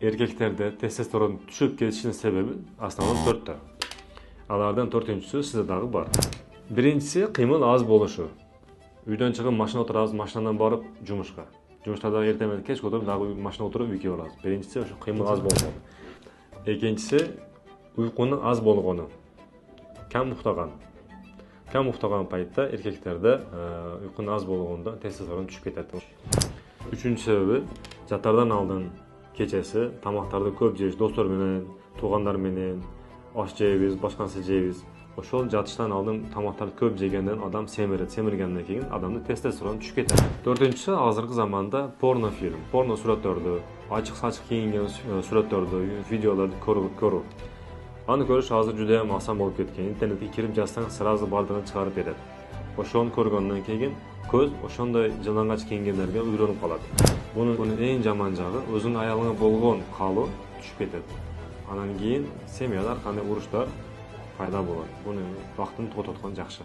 erkeklarda testosteron tushib ketishinin sebebi aslında 4 ta. Alardan 4-inchisi sizda dag'i bor. Birinchisi qiymil az bo'lishi. Uydan chiqib mashina o'tirasiz, mashinadan borib jumishga. Jumishlardan ertaman kech o'tirib, dag'i mashina o'tirib uyga borasiz. Birinchisi o'sha qiymil az bo'lgan. Ikkinchisi uyquning az bo'lgani. Kam uxlagan. Kam uxlagan paytda erkaklarda uyquning az bo'lganda testosteron tushib ketadi. Üçüncü sebebi jatlardan oldin kechasi tamoqlarda ko'p yeyish, do'stlar bilan, tug'anlar bilan osh jeymiz, boshqa narsa jeymiz. O'sha jatishdan oldin tamoqlarni ko'p yegandan odam semiradi. Semirgandan keyin odamda testosteron tushib ketadi. To'rtinchisi hozirgi zamonda porno film, porno suratlarda, ochiq-sochiq kiyingan suratlarda, videolarda ko'rib. Ani ko'rish hozir juda ham oson bo'lib ketgan. Internetga kirib yazsang, sirazi bordan chiqarib beradi. O'shani ko'rgandan keyin ko'z o'shanday jilang'ach kiyinganlarga uylanib qoladi. Buni eng jomon jog'i o'zining ayolingga bo'lgan qolib tushib ketadi. Andan keyin semiyada qanday urushlar paydo bo'ladi. Buni vaqtini to'xtatgan yaxshi.